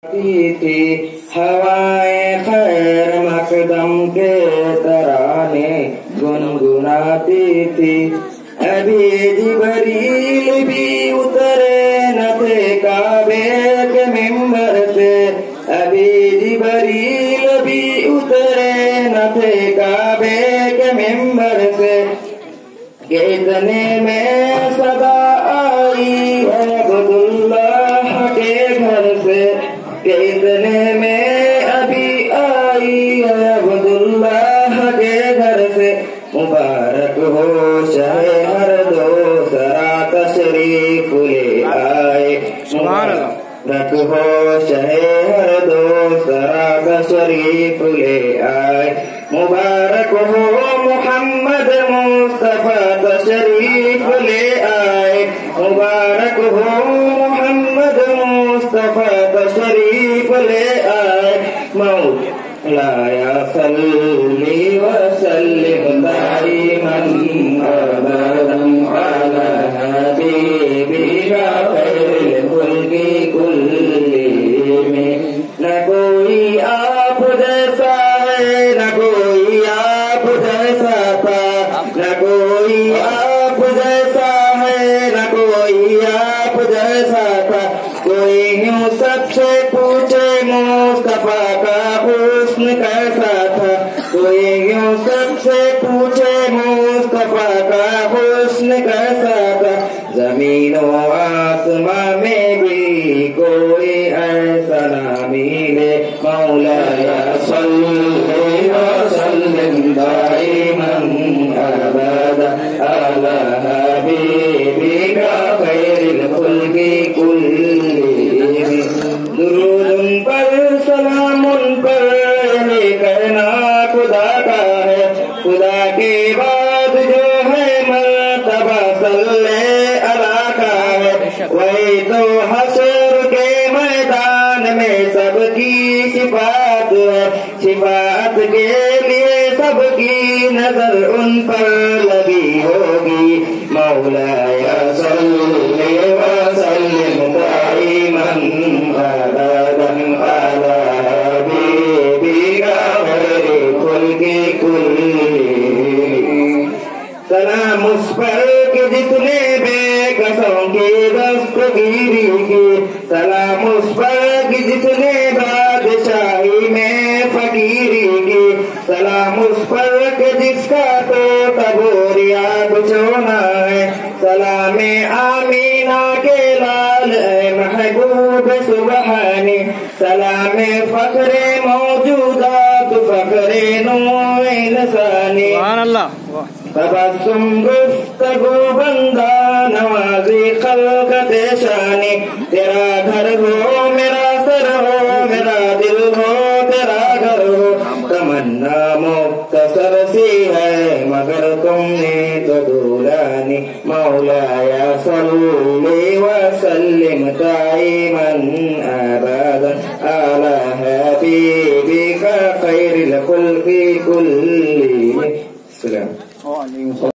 थी हवाएं खैर मकदम के तराने गुनगुनाती थी। अभी जिबरील भी उतरे न थे काबे के मिंबर से, अभी जिबरील भी उतरे न थे काबे के मिंबर से। कितने में सदा आई है अब्दुल्लाह के घर से, कितने में अभी आई है अब्दुल्लाह के घर से। मुबारक हो शहे हर दो सरा तशरीफ ले आए, मुबारक हो शहे हर दो सरा तशरीफ ले आए। मुबारक हो मोहम्मद मुस्तफा तशरीफ ले आए, मुबारक हो मोहम्मद मुस्तफा तशरीफ ले आए। मौलाया सल्ली व सल्लिम दाइमन अबदन अला हबीबिका खैरिल खुल्की कुल्ली में। न कोई आप जैसा है, न कोई आप जैसा था, न कोई आप जैसा है, न कोई आप जैसा था। कोई यूं सबसे पूछे मुस्तफा का हुस्न कैसा था, कोई यूं सबसे पूछे मुस्तफा का हुस्न कैसा था। जमीन व आसमां में भी कोई ऐसा ना मिले। मौलाया सल्ली व सल्लिम दाइमन अबदन अला हबीबिका खैरिल खुल्की कुल्ली में। दुरूद उन पर सलाम उन पर कहना खुदा का है, खुदा के बाद जो है मर्तबा सल्ले अला का है। वही तो हशर के मैदान में सबकी शिफात है, शिफात के लिए सबकी नजर उन पर लगी होगी। मौलाया सल्ली व सल्लिम दाइमन अबदन अला हबीबिका खैरिल खुल्की कुल्ली। सलाम उस पर कि जिसने बेकसों की दस्तगीरी की, सलाम उस पर कि जिसने बादशाही में फकीरी की, सलाम उस पर कि जिसका तो तबोरिया कुछ होना है। सलामे आमीना के लाल महबूब सुबहानी, सलामे फखरे मौजूदात फखरे नूर इंसानी। तबस्सुम गुफ्तगू बंदा नवाज़ी खल्क़त शानी। तेरा घर हो मेरा सर हो, मेरा दिल हो तेरा घर हो। तमन्ना मुख्तसर सी है मगर तुमने तो दुलानी। मौलाया सल्ली व सल्लिम